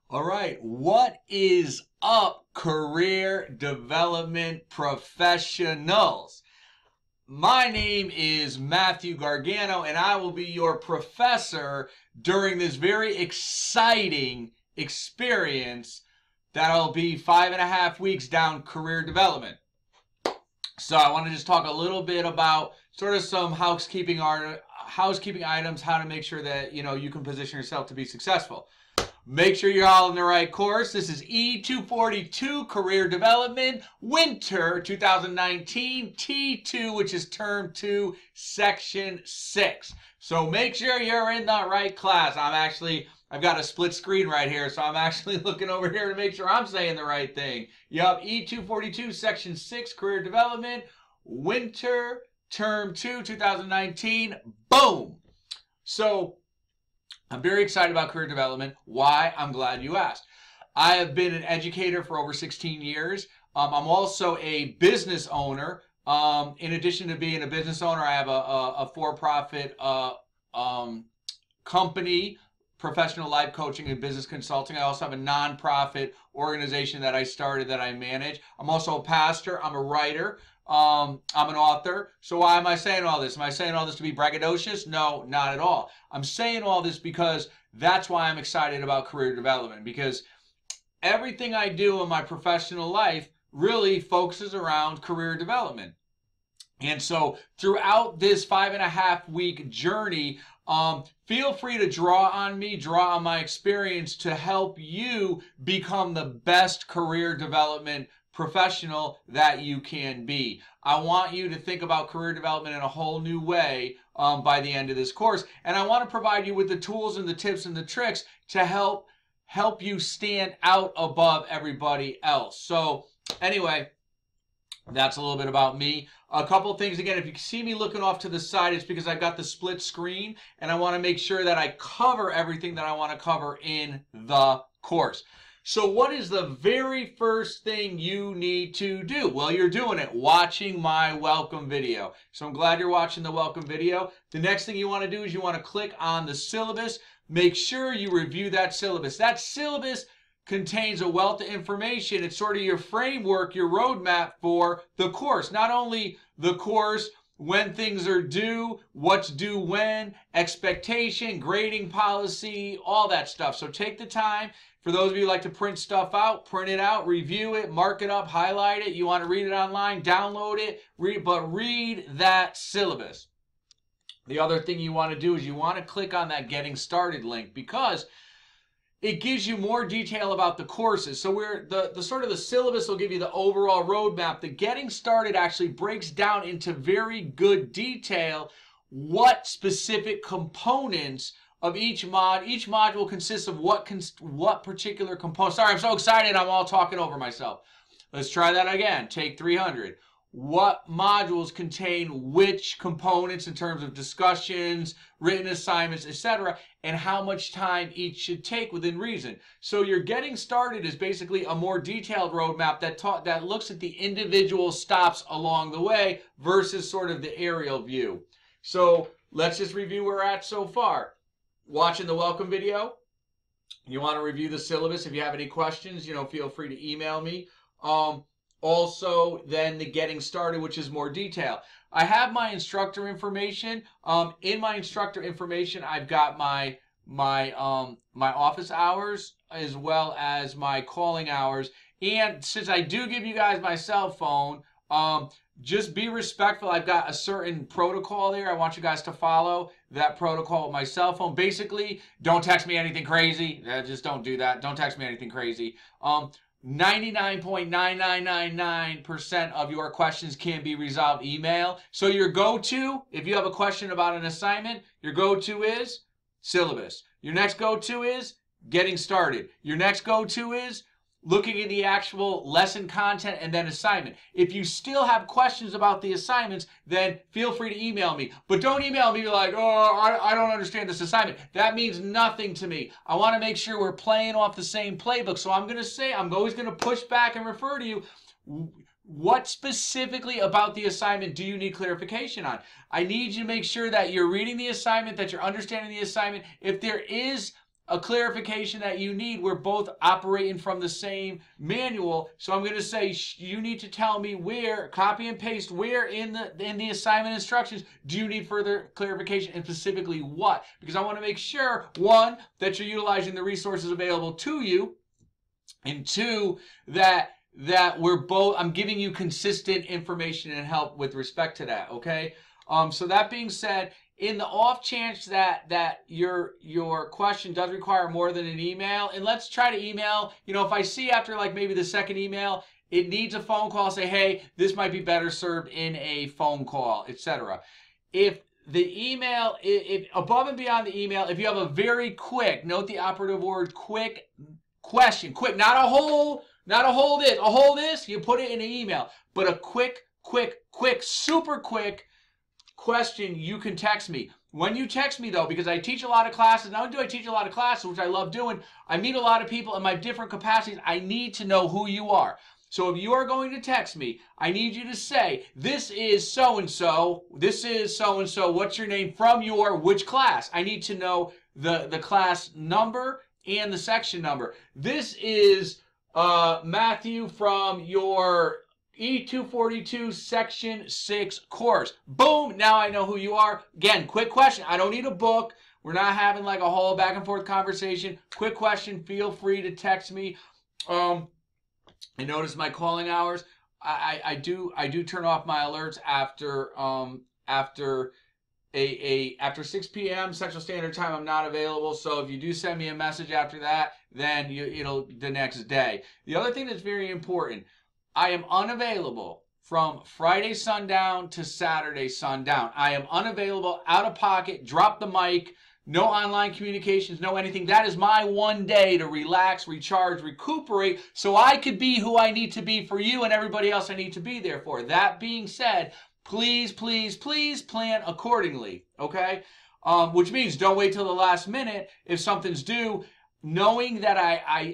All right, what is up, career development professionals? My name is Matthew Gargano, and I will be your professor during this very exciting experience that'll be 5.5 weeks down career development. So I want to just talk a little bit about sort of some housekeeping items, how to make sure that you can position yourself to be successful. Make sure you're all in the right course. This is E242 Career Development, Winter 2019, T2, which is Term 2, Section 6. So make sure you're in the right class. I've got a split screen right here, so I'm actually looking over here to make sure I'm saying the right thing. Yup, E242, Section 6, Career Development, Winter, Term 2, 2019. Boom! So, I'm very excited about career development. Why? I'm glad you asked. I have been an educator for over 16 years. I'm also a business owner. In addition to being a business owner, I have a for-profit company, professional life coaching and business consulting. I also have a nonprofit organization that I started that I manage. I'm also a pastor. I'm a writer. I'm an author. So why am I saying all this? Am I saying all this to be braggadocious? No, not at all. I'm saying all this because that's why I'm excited about career development, because everything I do in my professional life really focuses around career development. And so throughout this 5.5 week journey, feel free to draw on me, draw on my experience to help you become the best career development professional that you can be. I want you to think about career development in a whole new way by the end of this course. And I want to provide you with the tools and the tips and the tricks to help you stand out above everybody else. So anyway, that's a little bit about me. A couple of things. Again, if you see me looking off to the side, it's because I've got the split screen and I want to make sure that I cover everything that I want to cover in the course. So what is the very first thing you need to do? Well, you're doing it, watching my welcome video. So I'm glad you're watching the welcome video. The next thing you want to do is you want to click on the syllabus. Make sure you review that syllabus. That syllabus contains a wealth of information. It's sort of your framework, your roadmap for the course. Not only the course, when things are due, what's due when, expectation, grading policy, all that stuff. So take the time. For those of you who like to print stuff out, print it out, review it, mark it up, highlight it. You want to read it online, download it, but read that syllabus. The other thing you want to do is you want to click on that Getting Started link, because it gives you more detail about the courses. So the sort of the syllabus will give you the overall roadmap. The Getting Started actually breaks down into very good detail what specific components of each module consists of what particular component. Sorry, I'm so excited, I'm all talking over myself. Let's try that again. Take 300. What modules contain which components in terms of discussions, written assignments, etc., and how much time each should take within reason. So your Getting Started is basically a more detailed roadmap that looks at the individual stops along the way versus sort of the aerial view. So let's just review where we're at so far. Watching the welcome video, you want to review the syllabus. If you have any questions, feel free to email me. Also, then the Getting Started, which is more detail. I have my instructor information. In my instructor information, I've got my office hours as well as my calling hours. And since I do give you guys my cell phone, just be respectful. I've got a certain protocol there. I want you guys to follow that protocol with my cell phone. Basically, don't text me anything crazy. Just don't do that. Don't text me anything crazy. 99.9999% of your questions can be resolved email. So your go-to, if you have a question about an assignment, your go-to is syllabus. Your next go-to is Getting Started. Your next go-to is looking at the actual lesson content and then assignment. If you still have questions about the assignments, then feel free to email me. But don't email me like, oh, I don't understand this assignment. That means nothing to me. I want to make sure we're playing off the same playbook. So I'm always going to push back and refer to you. What specifically about the assignment do you need clarification on? I need you to make sure that you're reading the assignment, that you're understanding the assignment. If there is a clarification that you need. We're both operating from the same manual. So I'm going to say you need to tell me where, copy and paste, where in the assignment instructions do you need further clarification, and specifically what? Because I want to make sure, one, that you're utilizing the resources available to you, and two, that I'm giving you consistent information and help with respect to that, okay? So that being said, in the off chance that your question does require more than an email, and let's try to email, if I see after like maybe the second email, it needs a phone call, say, hey, this might be better served in a phone call, etc. If the email, if above and beyond the email, if you have a very quick, note the operative word, quick question, quick, not a whole this, you put it in an email, but a quick, super quick question, you can text me. When you text me though, because I teach a lot of classes, not only do I teach a lot of classes, which I love doing, I meet a lot of people in my different capacities. I need to know who you are. So if you are going to text me, I need you to say, this is so-and-so, what's your name, from your which class? I need to know the class number and the section number. This is Matthew from your E242 Section 6 course. Boom, now I know who you are. Again, quick question. I don't need a book. We're not having like a whole back and forth conversation. Quick question, feel free to text me. And notice my calling hours. I do turn off my alerts after 6 p.m. Central Standard Time. I'm not available. So if you do send me a message after that, then it'll the next day. The other thing that's very important, I am unavailable from Friday sundown to Saturday sundown. I am unavailable, out of pocket, drop the mic, no online communications, no anything. That is my one day to relax, recharge, recuperate, so I could be who I need to be for you and everybody else I need to be there for. That being said, please, please, please plan accordingly, okay? Which means don't wait till the last minute if something's due, knowing that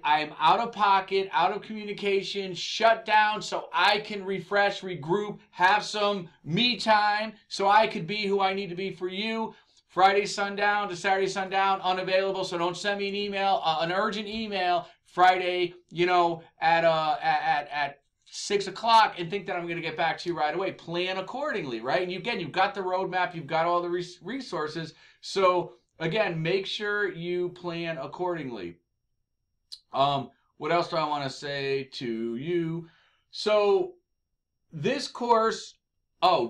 I'm out of pocket, out of communication, shut down, so I can refresh, regroup, have some me time, so I could be who I need to be for you. Friday sundown to Saturday sundown, unavailable, so don't send me an email, an urgent email Friday, at 6 o'clock and think that I'm going to get back to you right away. Plan accordingly, right? And again, you've got the roadmap, you've got all the resources, so again, make sure you plan accordingly. What else do I want to say to you? So this course,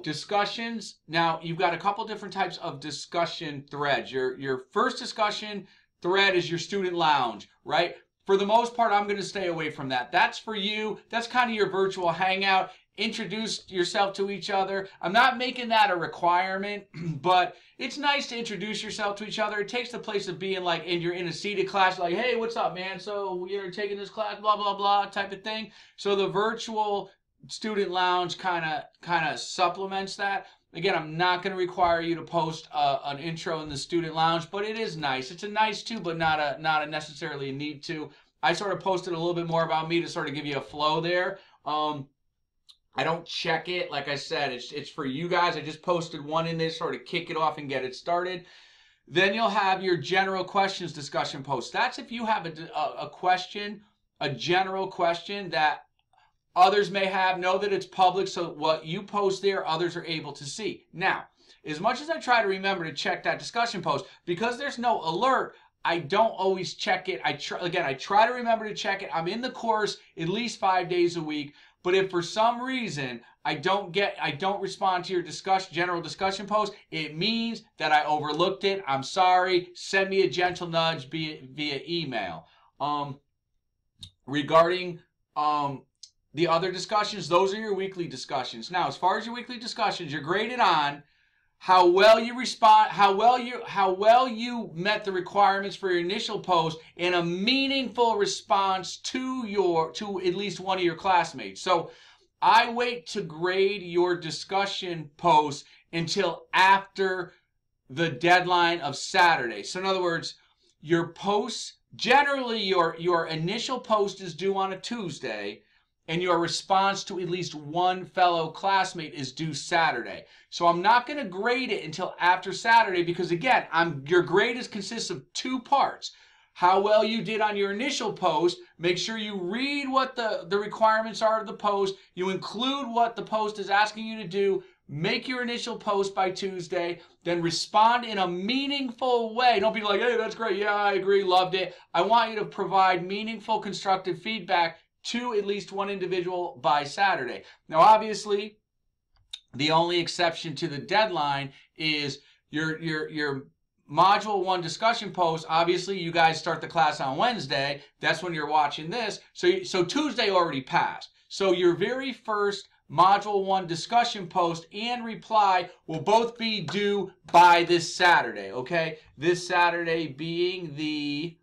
discussions. Now, you've got a couple different types of discussion threads. Your first discussion thread is your student lounge, right? For the most part, I'm going to stay away from that. That's for you. That's kind of your virtual hangout. Introduce yourself to each other. I'm not making that a requirement, but it's nice to introduce yourself to each other. It takes the place of being like, and you're in a seated class, like, hey, what's up, man? So you're taking this class, blah, blah, blah, type of thing. So the virtual student lounge kind of supplements that. Again, I'm not going to require you to post an intro in the student lounge, but it is nice. It's a nice to, but not a necessarily a need to. I sort of posted a little bit more about me to sort of give you a flow there. I don't check it. Like I said, it's for you guys. I just posted one in there, sort of kick it off and get it started. Then you'll have your general questions discussion post. That's if you have a question, a general question that others may have. Know that it's public, so what you post there, others are able to see. Now, as much as I try to remember to check that discussion post, because there's no alert, I don't always check it. I try to remember to check it. I'm in the course at least 5 days a week. But if for some reason I don't respond to your general discussion post, it means that I overlooked it. I'm sorry. Send me a gentle nudge via email. Regarding the other discussions, those are your weekly discussions. Now, as far as your weekly discussions, you're graded on how well you respond, how well you met the requirements for your initial post, and a meaningful response to at least one of your classmates. So I wait to grade your discussion post until after the deadline of Saturday. So in other words, your posts, generally your initial post is due on a Tuesday, and your response to at least one fellow classmate is due Saturday. So I'm not going to grade it until after Saturday because, again, your grade consists of two parts. how well you did on your initial post. Make sure you read what the requirements are of the post. You include what the post is asking you to do. Make your initial post by Tuesday, then respond in a meaningful way. Don't be like, hey, that's great. Yeah, I agree. Loved it. I want you to provide meaningful, constructive feedback to at least one individual by Saturday. Now, obviously, the only exception to the deadline is your Module 1 discussion post. Obviously, you guys start the class on Wednesday. That's when you're watching this. So Tuesday already passed. So your very first Module 1 discussion post and reply will both be due by this Saturday, okay? This Saturday being the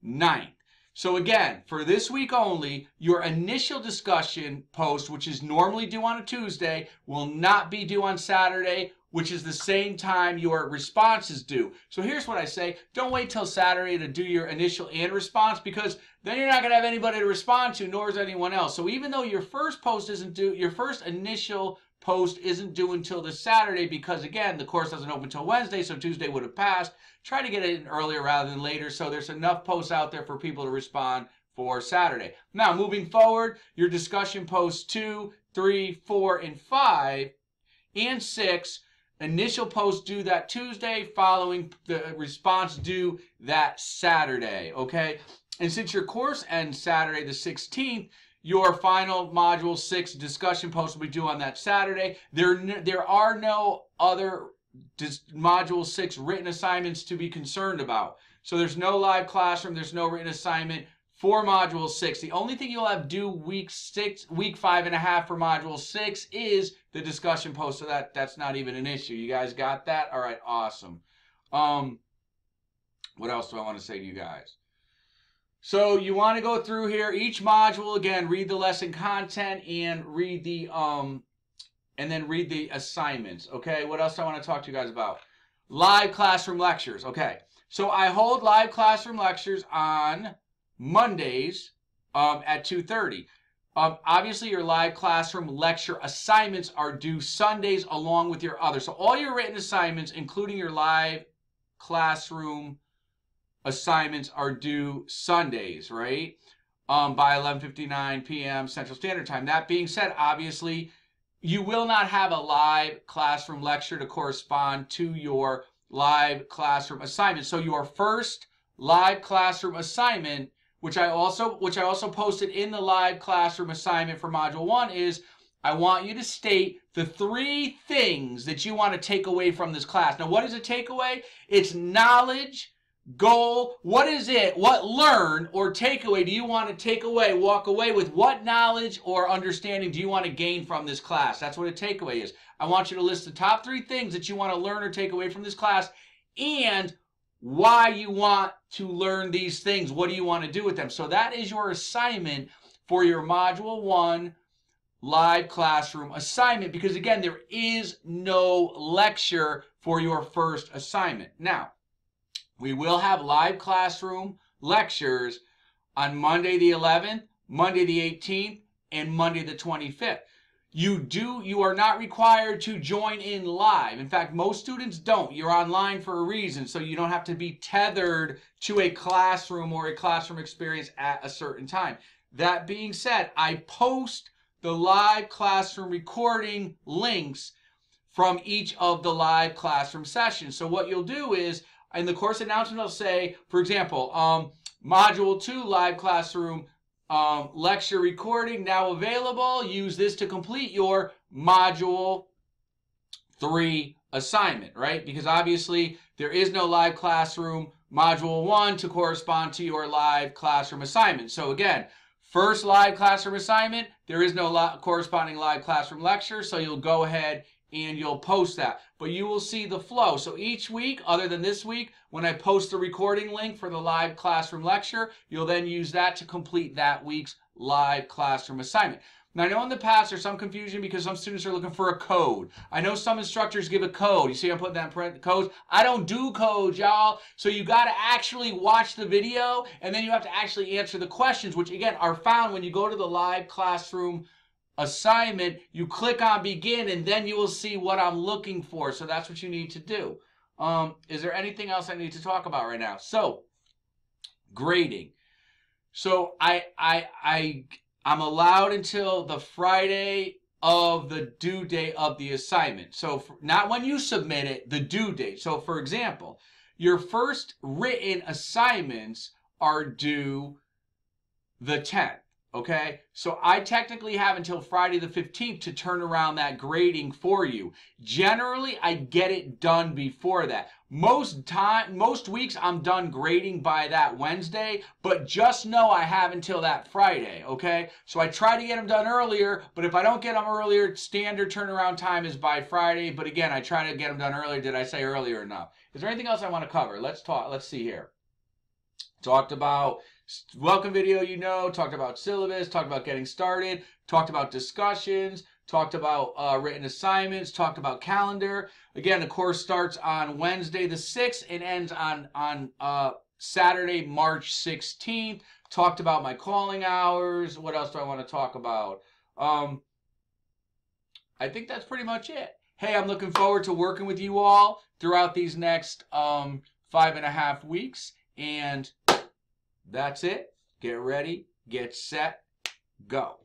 9th. So again, for this week only, your initial discussion post, which is normally due on a Tuesday, will not be due on Saturday, which is the same time your response is due. So here's what I say. Don't wait till Saturday to do your initial and response, because then you're not going to have anybody to respond to, nor is anyone else. So even though your first post isn't due, your first initial post isn't due until this Saturday, because again, the course doesn't open until Wednesday, so Tuesday would have passed. Try to get it in earlier rather than later, so there's enough posts out there for people to respond for Saturday. Now, moving forward, your discussion posts 2, 3, 4, and 5, and 6, initial post due that Tuesday, following the response due that Saturday, okay? And since your course ends Saturday the 16th, your final Module 6 discussion post will be due on that Saturday. There are no other Module 6 written assignments to be concerned about. So there's no live classroom, there's no written assignment for Module 6. The only thing you'll have due week 5.5 for Module 6 is the discussion post. So that's not even an issue. You guys got that? All right, awesome. What else do I want to say to you guys? So you want to go through here each module again, read the lesson content and read the read the assignments. Okay, what else do I want to talk to you guys about? Live classroom lectures. Okay, so I hold live classroom lectures on Mondays at 2:30. Obviously, your live classroom lecture assignments are due Sundays along with your others. So all your written assignments, including your live classroom assignments, are due Sundays, right? By 11:59 p.m. Central Standard Time. That being said, obviously, you will not have a live classroom lecture to correspond to your live classroom assignment. So your first live classroom assignment, which I also posted in the live classroom assignment for Module 1, is I want you to state the 3 things that you want to take away from this class. Now, what is a takeaway? It's knowledge, goal. What is it? What learn or takeaway do you want to take away, walk away with? What knowledge or understanding do you want to gain from this class? That's what a takeaway is. I want you to list the top 3 things that you want to learn or take away from this class and why you want to learn these things. What do you want to do with them? So that is your assignment for your Module 1 live classroom assignment, because again, there is no lecture for your first assignment. Now, we will have live classroom lectures on Monday the 11th, Monday the 18th, and Monday the 25th. You are not required to join in live. In fact, most students don't. You're online for a reason, so you don't have to be tethered to a classroom or a classroom experience at a certain time. That being said, I post the live classroom recording links from each of the live classroom sessions. So what you'll do is, in the course announcement, I'll say, for example, Module 2 live classroom lecture recording now available. Use this to complete your Module 3 assignment, right? Because obviously there is no live classroom Module 1 to correspond to your live classroom assignment. So again, first live classroom assignment, there is no corresponding live classroom lecture, so you'll go ahead and you'll post that. But you will see the flow. So each week, other than this week, when I post the recording link for the live classroom lecture, you'll then use that to complete that week's live classroom assignment. Now, I know in the past there's some confusion because some students are looking for a code. I know some instructors give a code. You see I'm putting that in print, codes. I don't do codes, y'all. So you got to actually watch the video, and then you have to actually answer the questions, which again are found when you go to the live classroom assignment. You click on begin, and then you will see what I'm looking for. So that's what you need to do. Is there anything else I need to talk about right now? So grading. So I'm allowed until the Friday of the due date of the assignment. So not when you submit it, the due date. So for example, your first written assignments are due the 10th. Okay, so I technically have until Friday the 15th to turn around that grading for you. Generally, I get it done before that. Most weeks I'm done grading by that Wednesday, but just know I have until that Friday, okay? So I try to get them done earlier, but if I don't get them earlier, standard turnaround time is by Friday. But again, I try to get them done earlier. Did I say earlier enough? Is there anything else I want to cover? Let's talk. Let's see here. Talked about welcome video, talked about syllabus, talked about getting started, talked about discussions, talked about written assignments, talked about calendar. Again, the course starts on Wednesday the 6th and ends on Saturday, March 16th. Talked about my calling hours. What else do I want to talk about? I think that's pretty much it. Hey, I'm looking forward to working with you all throughout these next 5.5 weeks. And that's it. Get ready, get set, go.